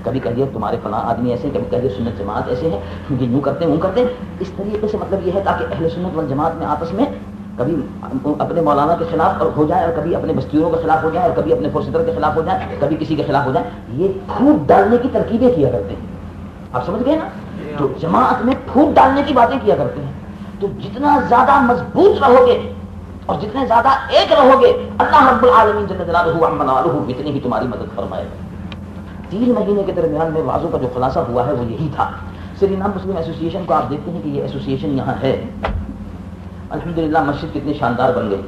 کبھی کہیے تمہارے فلاں آدمی ایسے ہیں، کبھی کہیے سنت جماعت ایسے ہیں، یہ یوں کرتے ہیں وہ کرتے ہیں. اس طریقے سے مطلب یہ ہے تاکہ اہل سنت والجماعت میں آپس میں کبھی اپنے مولانا کے خلاف اور ہو جائے، اور کبھی اپنے بستیوں کے خلاف ہو جائے، اور کبھی اپنے پرستر کے خلاف ہو جائے، کبھی کسی کے خلاف ہو جائے. یہ پھوٹ ڈالنے کی ترکیبیں کیا کرتے ہیں. آپ سمجھ گئے نا؟ تو جماعت میں پھوٹ ڈالنے کی باتیں کیا کرتے ہیں. تو جتنا زیادہ مضبوط رہو گے اور جتنے زیادہ ایک رہو گے، اللہ رب العالمین جل جلالہ عما والہ اتنی ہی تمہاری مدد فرمائے گا. 3 مہینے کے درمیان میں وعظوں کا جو خلاصہ ہوا ہے وہ یہی تھا. سری نام مسلم ایسوسی ایشن کو آپ دیکھتے ہیں کہ یہ ایسوسی ایشن یہاں ہے. الحمدللہ مسجد کتنی شاندار بن گئی.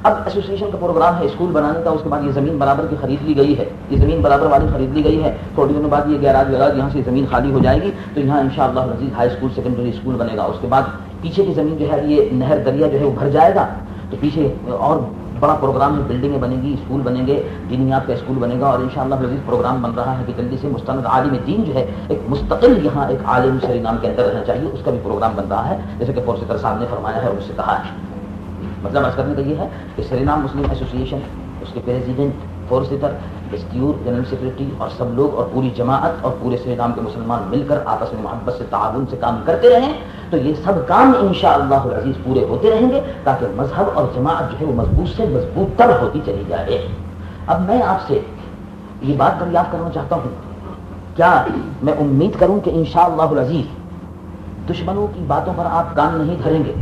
اب ایسوسی ایشن کا پروگرام ہے اسکول بنانے کا. اس کے بعد یہ زمین برابر کی خرید لی گئی ہے، یہ زمین برابر والی خرید لی گئی ہے. تھوڑی دنوں بعد یہ گیراج یہاں سے زمین خالی ہو جائے گی تو یہاں انشاءاللہ العزیز ہائی اسکول سیکنڈری اسکول بنے گا. اس کے بعد پیچھے کی زمین جو ہے یہ نہر دریا جو ہے وہ بھر جائے گا تو پیچھے اور بڑا پروگرام ہے، بلڈنگیں بنیں گی، اسکول بنیں گے، دینیات کا اسکول بنے گا. اور انشاءاللہ العزیز پروگرام بن رہا ہے کہ جلدی سے مستند عالم دین جو ہے ایک مستقل یہاں ایک عالم سری نام کے اندر رہنا چاہیے. اس کا بھی پروگرام بن رہا ہے جیسے کہ پورسٹر صاحب نے فرمایا ہے اور اس سے کہا ہے. مطلب عرض کرنے کا یہ ہے کہ سری نام مسلم ایسوسی ایشن، اس کے پریزیڈنٹ، فورسٹر، بستیور، جنرل سیکرٹری اور سب لوگ اور پوری جماعت اور پورے سری نام کے مسلمان مل کر آپس میں محبت سے تعاون سے کام کرتے رہیں تو یہ سب کام انشاءاللہ العزیز پورے ہوتے رہیں گے تاکہ مذہب اور جماعت جو ہے وہ مضبوط سے مضبوط تر ہوتی چلی جائے. اب میں آپ سے یہ بات دریافت کرنا چاہتا ہوں، کیا میں امید کروں کہ انشاءاللہ العزیز دشمنوں کی باتوں پر آپ کان نہیں دھریں گے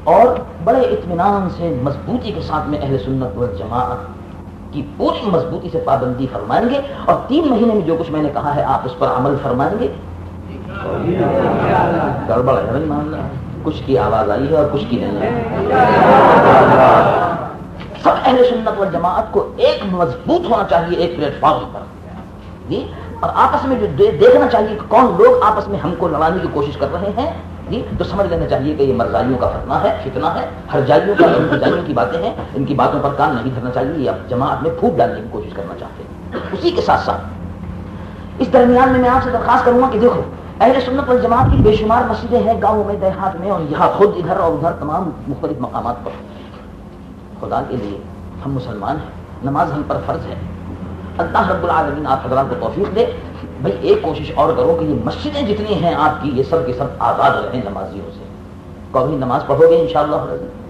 اور بڑے اطمینان سے مضبوطی کے ساتھ میں اہل سنت والجماعت کی پوری مضبوطی سے پابندی فرمائیں گے اور 3 مہینے میں جو کچھ میں نے کہا ہے آپ اس پر عمل فرمائیں گے. گڑبڑ ہے بھائی معاملہ، کچھ کی آواز آئی ہے اور کچھ کی نہیں ہے. سب اہل سنت والجماعت کو ایک مضبوط ہونا چاہیے ایک پلیٹ فارم پر جی، اور آپس میں جو دیکھنا چاہیے کہ کون لوگ آپس میں ہم کو لڑانے کی کوشش کر رہے ہیں جی، تو سمجھ لینا چاہیے کہ یہ مرزائیوں کا فتنہ ہے، ہرجائیوں کا ہرجائیوں کی باتیں ہیں. ان کی باتوں پر کان نہیں دھرنا چاہیے. یہ اب جماعت میں پھوٹ ڈالنے کی کوشش کرنا چاہتے ہیں. اسی کے ساتھ ساتھ اس درمیان میں آپ سے درخواست کروں گا کہ دیکھو اہل سنت والجماعت کی بے شمار مسجدیں ہیں گاؤں میں، دیہات میں، اور یہاں خود ادھر اور ادھر تمام مختلف مقامات پر. خدا کے لیے ہم مسلمان ہیں، نماز ہم پر فرض ہے. اللہ رب العالمین آپ حضرات کو توفیق دے. بھئی ایک کوشش اور کرو کہ یہ مسجدیں جتنی ہیں آپ کی یہ سب کے سب آزاد رہیں نمازیوں سے. کبھی نماز پڑھو گے انشاءاللہ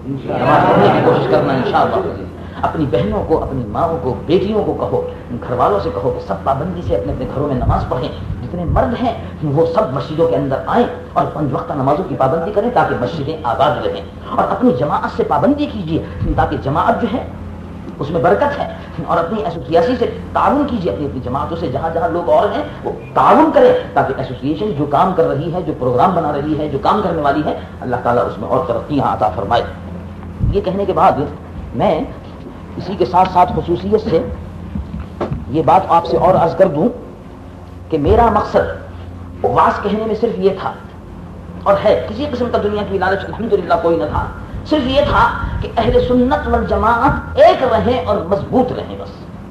نماز پڑھنے کی کوشش کرنا انشاءاللہ. اپنی بہنوں کو، اپنی ماؤں کو، بیٹیوں کو کہو، گھر والوں سے کہو کہ سب پابندی سے اپنے اپنے گھروں میں نماز پڑھیں. جتنے مرد ہیں وہ سب مسجدوں کے اندر آئیں اور 5 وقتہ نمازوں کی پابندی کریں تاکہ مسجدیں آزاد رہیں. اور اپنی جماعت سے پابندی کیجیے تاکہ جماعت جو ہے اس میں برکت ہے. اور اپنی ایسوسیاسی سے تعاون کیجیے، اپنی جماعتوں سے جہاں جہاں لوگ اور ہیں وہ تعاون کریں تاکہ ایسوسی ایشن جو کام کر رہی ہے، جو پروگرام بنا رہی ہے، جو کام کرنے والی ہے، اللہ تعالیٰ اس میں اور ترقیاں عطا فرمائے. یہ کہنے کے بعد میں اسی کے ساتھ ساتھ خصوصیت سے یہ بات آپ سے اور عرض کر دوں کہ میرا مقصد واعظ کہنے میں صرف یہ تھا اور ہے، کسی قسم کا دنیا کی لالچ الحمدللہ کوئی نہ تھا. صرف یہ تھا کہ اہل سنت والجماعت ایک رہیں اور مضبوط رہیں. بس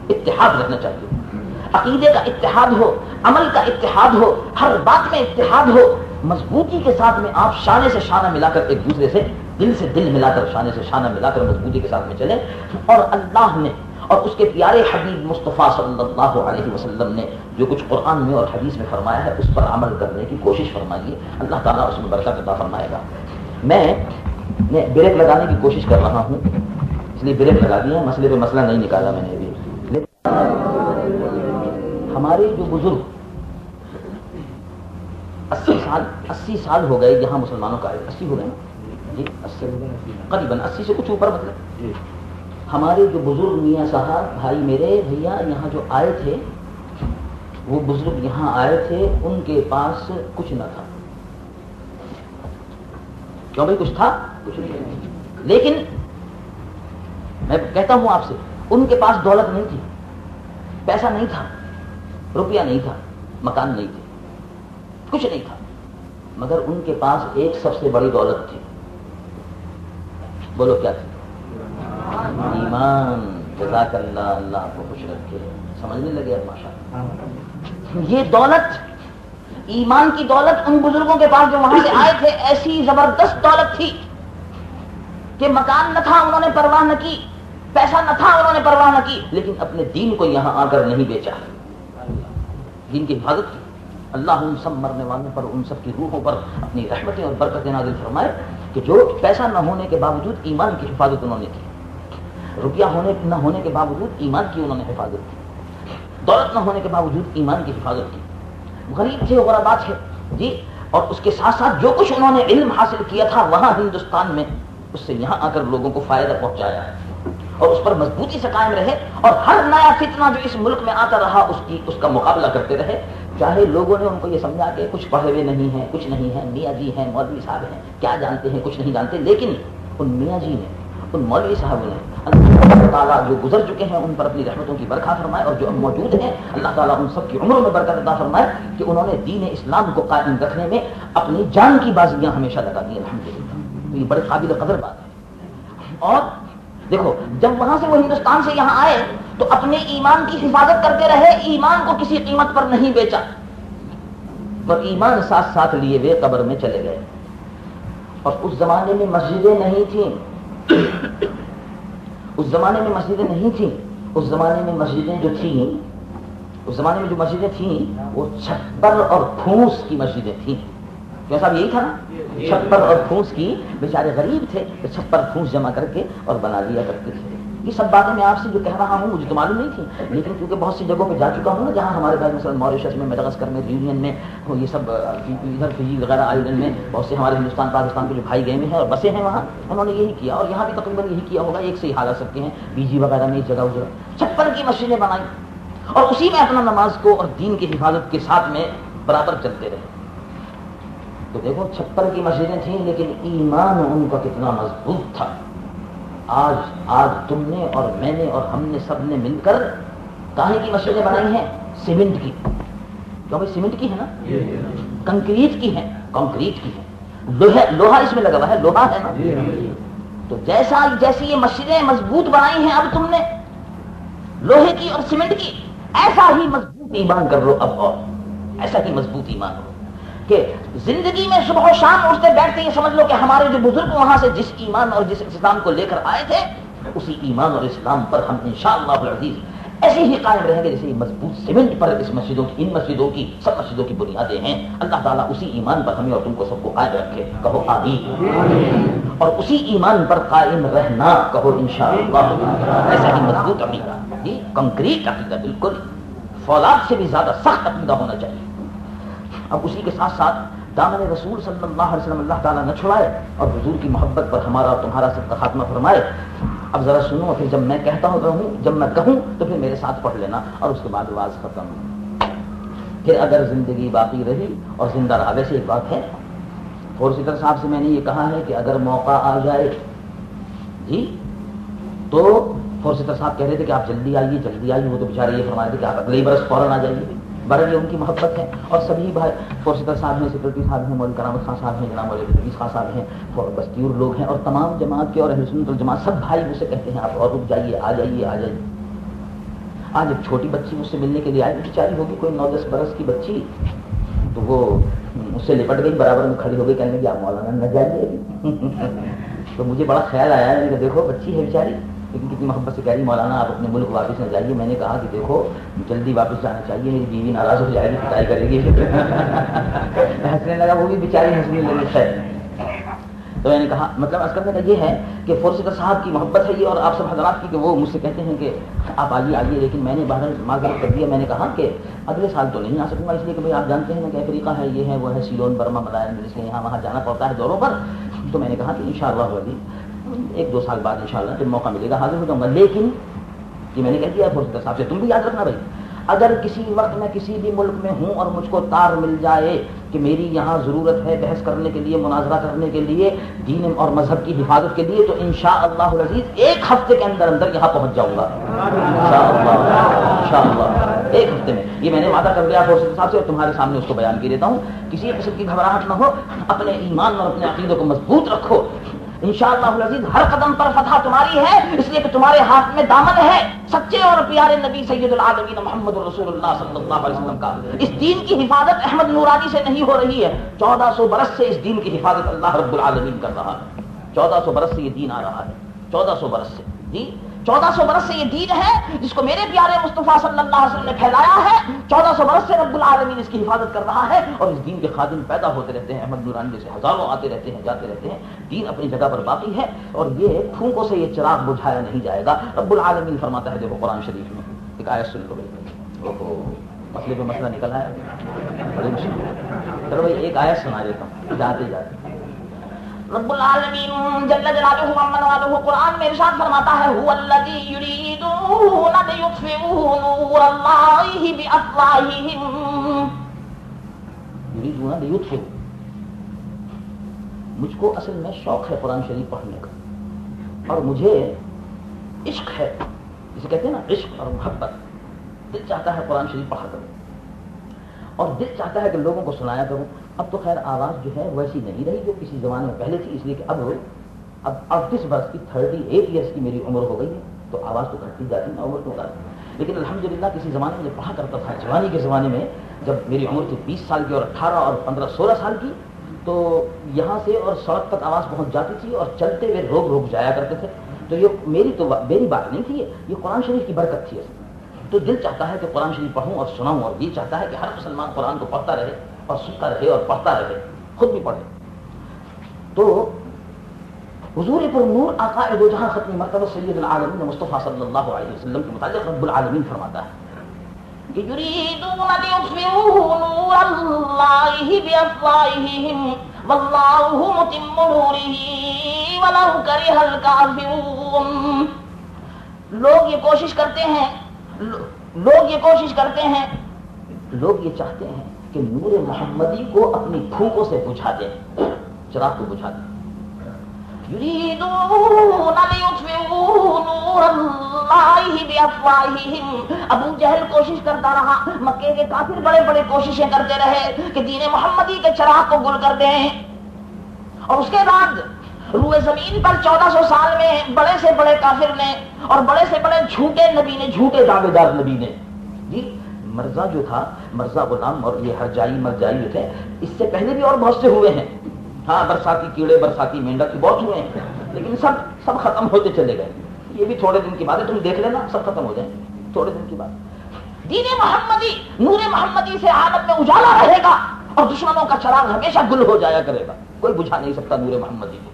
اتحاد رہنا چاہیے، عقیدے کا اتحاد ہو، عمل کا اتحاد ہو، ہر بات میں اتحاد ہو. مضبوطی کے ساتھ میں آپ شانے سے شانہ ملا کر ایک دوسرے سے دل سے دل ملا کر شانے سے شانہ ملا کر مضبوطی کے ساتھ میں چلیں. اور اللہ نے اور اس کے پیارے حبیب مصطفیٰ صلی اللہ علیہ وسلم نے جو کچھ قرآن میں اور حدیث میں فرمایا ہے اس پر عمل کرنے کی کوشش فرمائیے. اللہ تعالیٰ اس میں برکت عطا فرمائے گا. میں بریک لگانے کی کوشش کر رہا ہوں، اس لیے بریک لگا دیا. مسئلے پہ مسئلہ نہیں نکالا میں نے ابھی. ہمارے جو بزرگ 80 سال ہو گئے یہاں مسلمانوں کا، 80 ہو گئے جی، 80 قریباً 80 سے کچھ اوپر مطلب. ہمارے جو بزرگ میاں صاحب بھائی میرے بھیا یہاں جو آئے تھے، وہ بزرگ یہاں آئے تھے، ان کے پاس کچھ نہ تھا. کیوں بھائی؟ کچھ تھا؟ کچھ نہیں. لیکن میں کہتا ہوں آپ سے، ان کے پاس دولت نہیں تھی، پیسہ نہیں تھا، روپیہ نہیں تھا، مکان نہیں تھے، کچھ نہیں تھا، مگر ان کے پاس ایک سب سے بڑی دولت تھی. بولو کیا تھی؟ ایمان. جزاک اللہ، اللہ آپ کو خوش رکھے. سمجھنے لگے اب ماشاءاللہ. یہ دولت، ایمان کی دولت ان بزرگوں کے پاس جو وہاں سے آئے تھے ایسی زبردست دولت تھی کہ مکان نہ تھا انہوں نے پرواہ نہ کی، پیسہ نہ تھا انہوں نے پرواہ نہ کی، لیکن اپنے دین کو یہاں آ کر نہیں بیچا. دین کی حفاظت کی. اللہ ان سب مرنے والوں پر، ان سب کی روحوں پر اپنی رحمتیں اور برکتیں نازل فرمائے کہ جو پیسہ نہ ہونے کے باوجود ایمان کی حفاظت انہوں نے کی، روپیہ نہ ہونے کے باوجود ایمان کی انہوں نے حفاظت کی، دولت نہ ہونے کے باوجود ایمان کی حفاظت کی. غریب تھے، غربا تھے جی، اور اس کے ساتھ ساتھ جو کچھ انہوں نے علم حاصل کیا تھا وہاں ہندوستان میں اس سے یہاں آ کر لوگوں کو فائدہ پہنچایا ہے اور اس پر مضبوطی سے قائم رہے اور ہر نیا فتنہ جو اس ملک میں آتا رہا اس کا مقابلہ کرتے رہے. چاہے لوگوں نے ان کو یہ سمجھا کہ کچھ پڑھے ہوئے نہیں ہیں، کچھ نہیں ہیں، میاں جی ہیں، مولوی صاحب ہیں، کیا جانتے ہیں، کچھ نہیں جانتے، لیکن ان میاں جی نے، ان مولوی صاحب نے اللہ تعالیٰ جو گزر چکے ہیں ان پر اپنی رحمتوں کی برکات فرمائے، اور جو اب موجود ہیں اللہ تعالیٰ ان سب کی عمروں میں برکت عطا فرمائے کہ انہوں نے دین اسلام کو قائم رکھنے میں اپنی جان کی بازیاں ہمیشہ لگا دی الحمدللہ. تو یہ بڑے قابل قدر بات ہے. اور دیکھو جب وہاں سے وہ ہندوستان سے یہاں آئے تو اپنے ایمان کی حفاظت کرتے رہے، ایمان کو کسی قیمت پر نہیں بیچا اور ایمان ساتھ ساتھ لیے ہوئے قبر میں چلے گئے. اور اس زمانے میں مسجدیں نہیں تھیں، اس زمانے میں مسجدیں نہیں تھیں. اس زمانے میں مسجدیں جو تھیں، اس زمانے میں جو مسجدیں تھیں وہ چھپر اور پھوس کی مسجدیں تھیں. کیوں صاحب یہی تھا نا، چھپر اور پھوس کی. بیچارے غریب تھے تو چھپر پھوس جمع کر کے اور بنا لیا کرتے تھے. یہ سب باتیں میں آپ سے جو کہہ رہا ہوں مجھے تو معلوم نہیں تھی، لیکن کیونکہ بہت سی جگہوں پہ جا چکا ہوں نا جہاں ہمارے بھائی مثلا موریشس میں، میڈغسکر میں، ریونین میں، یہ سب ادھر فجی وغیرہ آئیلینڈ میں بہت سے ہمارے ہندوستان پاکستان کے جو بھائی گئے ہوئے ہیں اور بسے ہیں وہاں، انہوں نے یہی کیا. اور یہاں بھی تقریباً یہی کیا ہوگا، ایک سے ہی حالات سب کے ہیں. بی جی وغیرہ میں جگہ چھپر کی مسجدیں بنائی اور اسی میں اپنا نماز کو اور دین کی حفاظت کے ساتھ میں برابر چلتے رہے. تو دیکھو چھپر کی مسجدیں تھیں لیکن ایمان ان کا کتنا مضبوط تھا. آج تم نے اور میں نے اور ہم نے سب نے مل کر کاہے کی مسجدیں بنائی ہیں؟ سیمنٹ کی. کیوں بھائی سیمنٹ کی ہے نا، کنکریٹ کی ہے، کنکریٹ کی ہے، لوہا اس میں لگا ہوا ہے، لوہا ہے نا. تو جیسی یہ مسجدیں مضبوط بنائی ہیں اب تم نے لوہے کی اور سیمنٹ کی، ایسا ہی مضبوط ایمان کر لو اب، اور ایسا ہی مضبوط ایمان ہو کہ زندگی میں صبح و شام اٹھتے بیٹھتے یہ سمجھ لو کہ ہمارے جو بزرگ وہاں سے جس ایمان اور جس اسلام کو لے کر آئے تھے اسی ایمان اور اسلام پر ہم انشاءاللہ العزیز ایسے ہی قائم رہیں گے جیسے مضبوط سیمنٹ پر ان مسجدوں کی سب مسجدوں کی بنیادیں ہیں. اللہ تعالیٰ اسی ایمان پر ہمیں اور تم کو سب کو قائم رکھے، کہو آمین. اور اسی ایمان پر قائم رہنا، کہو انشاءاللہ. ایسا ہی مضبوط عقیدہ، جی کنکریٹ عقیدہ، بالکل فولاد سے بھی زیادہ سخت عقیدہ ہونا چاہیے. اب اسی کے ساتھ ساتھ دامن رسول صلی اللہ علیہ وسلم اللہ تعالیٰ نہ چھڑائے اور حضور کی محبت پر ہمارا اور تمہارا سب کا خاتمہ فرمائے. اب ذرا سنو، پھر جب میں کہتا ہوں جب میں کہوں تو پھر میرے ساتھ پڑھ لینا اور اس کے بعد آواز ختم. پھر اگر زندگی باقی رہی اور زندہ رہا. ویسے ایک بات ہے، فورسٹر صاحب سے میں نے یہ کہا ہے کہ اگر موقع آ جائے جی تو فورسٹر صاحب کہہ رہے تھے کہ آپ جلدی آئیے. وہ تو بیچارے یہ فرمائے تھے کہ آپ اگلے برس فوراً آ جائیے. برابر یہ ان کی محبت ہے. اور سبھی بھائی فورسٹر صاحب ہیں، سیکورٹی صاحب ہیں، مولوی کرامت خان صاحب ہیں، جناب مولوی حفیظ خان صاحب ہیں، بستیور لوگ ہیں اور تمام جماعت کے اور اہل سنت والجماعت سب بھائی مجھ سے کہتے ہیں آپ اور رک جائیے، آ جائیے. آج ایک چھوٹی بچی مجھ سے ملنے کے لیے آئی، بیچاری ہوگی کوئی 9-10 برس کی بچی، تو وہ مجھ سے لپٹ گئی، برابر میں کھڑی ہو گئی، کہنے لگی آپ مولانا نہ جائیے ابھی. تو مجھے بڑا خیال آیا، میں نے کہا دیکھو بچی ہے بیچاری لیکن کتنی محبت سے کہہ رہی مولانا آپ اپنے ملک واپس نہ جائیے. میں نے کہا کہ دیکھو جلدی واپس جانا چاہیے، میری بیوی ناراض ہو جائے گی، پٹائی کرے گی. ہنسنے لگا، وہ بھی بیچاری ہنسنے لگی. خیر تو میں نے کہا مطلب عرض کرنے کا یہ ہے کہ فورسٹر صاحب کی محبت ہے یہ اور آپ سب حضرات کی کہ وہ مجھ سے کہتے ہیں کہ آپ آئیے. لیکن میں نے بہرحال معذرت کر دیا. میں نے کہا کہ اگلے سال تو نہیں آ سکوں گا، اس لیے کہ بھائی آپ جانتے ہیں نا کہ افریقہ ہے، یہ ہے وہ ہے، سیلون برما ملائن، اس لیے یہاں وہاں جانا پڑتا ہے دوروں پر. تو میں نے کہا کہ انشاءاللہ 1-2 سال بعد انشاءاللہ جب موقع ملے گا حاضر ہو جاؤں گا. لیکن یہ میں نے کہہ دیا فورسٹر صاحب سے، تم بھی یاد رکھنا بھائی، اگر کسی وقت میں کسی بھی ملک میں ہوں اور مجھ کو تار مل جائے کہ میری یہاں ضرورت ہے بحث کرنے کے لیے، مناظرہ کرنے کے لیے، دین اور مذہب کی حفاظت کے لیے، تو انشاءاللہ العزیز 1 ہفتے کے اندر یہاں پہنچ جاؤں گا انشاءاللہ 1 ہفتے میں. یہ میں نے وعدہ کر لیا فورسٹر صاحب سے اور تمہارے سامنے اس کو بیان کر دیتا ہوں. کسی قسم کی گھبراہٹ نہ ہو، اپنے ایمان اور اپنے عقیدے کو مضبوط رکھو. انشاءاللہ العزیز ہر قدم پر فتح تمہاری ہے، اس لیے کہ تمہارے ہاتھ میں دامن ہے سچے اور پیارے نبی سید العالمین محمد رسول اللہ صلی اللہ علیہ وسلم کا. اس دین کی حفاظت احمد نورانی سے نہیں ہو رہی ہے، 1400 برس سے اس دین کی حفاظت اللہ رب العالمین کر رہا ہے. 1400 برس سے یہ دین آ رہا ہے، 1400 برس سے جی 1400 برس سے یہ دین ہے جس کو میرے پیارے مصطفیٰ صلی اللہ علیہ وسلم نے پھیلایا ہے. 1400 برس سے رب العالمین اس کی حفاظت کر رہا ہے اور اس دین کے خادم پیدا ہوتے رہتے ہیں. احمد نورانی جیسے ہزاروں آتے رہتے ہیں جاتے رہتے ہیں. دین اپنی جگہ پر باقی ہے اور یہ پھونکوں سے یہ چراغ بجھایا نہیں جائے گا. رب العالمین فرماتا ہے دیکھو قرآن شریف میں ایک آیت سن لو بھائی. مسئلے پہ مسئلہ نکل آیا بڑی مشکل. چلو بھائی ایک آیت سنا دیتا ہوں جاتے جاتے. رب العالمین جل جلالہ وعلا والہ قرآن میں ارشاد فرماتا ہے هو الذی یریدون لیطفئوا نور اللہ بافواہہم. یریدون لیطفئوا. مجھ کو اصل میں شوق ہے قرآن شریف پڑھنے کا اور مجھے عشق ہے جسے کہتے ہیں نا عشق اور محبت. دل چاہتا ہے قرآن شریف پڑھا کروں اور دل چاہتا ہے کہ لوگوں کو سنایا کروں. اب تو خیر آواز جو ہے ویسی نہیں رہی جو کسی زمانے میں پہلے تھی, اس لیے کہ اب 38 برس کی 38 ایئرس کی میری عمر ہو گئی ہے تو آواز تو گھٹتی جاتی ہے, عمر تو گھٹتی. لیکن الحمدللہ کسی زمانے میں جب پڑھا کرتا تھا جوانی کے زمانے میں جب میری عمر تھی 20 سال کی اور 18 اور 15 16 سال کی تو یہاں سے اور سڑک تک آواز پہنچ جاتی تھی اور چلتے ہوئے روک جایا کرتے تھے. تو یہ میری بات نہیں تھی, یہ قرآن شریف کی برکت تھی. تو دل چاہتا ہے کہ قرآن شریف پڑھوں اور سناؤں اور یہ چاہتا ہے کہ ہر مسلمان قرآن کو پڑھتا رہے اور سنتا رہے اور پڑھتا رہے, خود بھی پڑھے. تو حضور پر نور آقا دو جہاں ختم مرتبہ سید العالمین مصطفیٰ صلی اللہ علیہ وسلم کے متعلق رب العالمین فرماتا ہے کہ یریدون لیطفئوا نور اللہ بافواہہم واللہ متم نورہ ولو کرہ الکافرون. لوگ یہ کوشش کرتے ہیں, لوگ یہ چاہتے ہیں کہ نور محمدی کو اپنی پھونکوں سے بجھا دیں, چراغ کو بجھا دیں. یریدون لیطفئوا نور اللہ بافواہہم. ابو جہل کوشش کرتا رہا, مکے کے کافر بڑے بڑے کوششیں کرتے رہے کہ دین محمدی کے چراغ کو گل کر دیں. اور اس کے بعد روئے زمین پر 1400 سال میں بڑے سے بڑے کافر نے اور بڑے سے بڑے جھوٹے نبی نے, جھوٹے دعوے دار نبی نے, جی مرزا جو تھا, مرزا غلام اور یہ ہرجائی مرجائی جو تھے, اس سے پہلے بھی اور بہت سے ہوئے ہیں. ہاں برساتی کیڑے برساتی مینڈک کی بہت ہوئے ہیں لیکن سب ختم ہوتے چلے گئے. یہ بھی تھوڑے دن کی بات ہے, تم دیکھ لینا سب ختم ہو جائیں تھوڑے دن کی بات. دین محمدی نور محمدی سے عالم میں اجالا رہے گا اور دشمنوں کا چراغ ہمیشہ گل ہو جایا کرے گا, کوئی بجھا نہیں سکتا نور محمدی کو.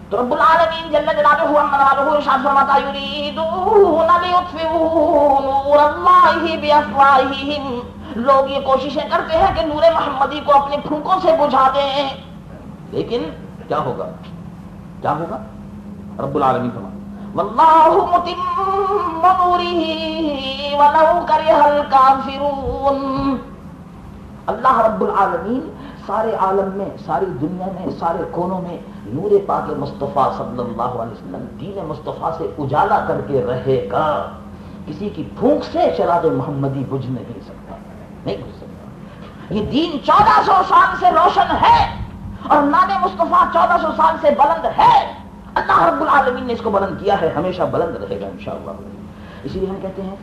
تو رب العالمین جل جلالہ والہ ارشاد فرماتا ہے یریدون لیطفئوا نور اللہ بافواہہم. لوگ یہ کوششیں کرتے ہیں کہ نور محمدی کو اپنے پھونکوں سے بجھا دیں, لیکن کیا ہوگا رب العالمین فرماتا واللہ متم نورہ ولو کرہ الکافرون. اللہ رب العالمین سارے عالم میں, ساری دنیا میں, سارے کونوں میں نور پاک مصطفیٰ صلی اللہ علیہ وسلم دین مصطفیٰ سے اجالا کر کے رہے گا. کسی کی پھونک سے چراغ محمدی بجھ نہیں سکتا, نہیں بجھ سکتا. یہ دین 1400 سال سے روشن ہے اور نام مصطفیٰ 1400 سال سے بلند ہے. اللہ رب العالمین نے اس کو بلند کیا ہے, ہمیشہ بلند رہے گا انشاءاللہ. اسی لیے ہم کہتے ہیں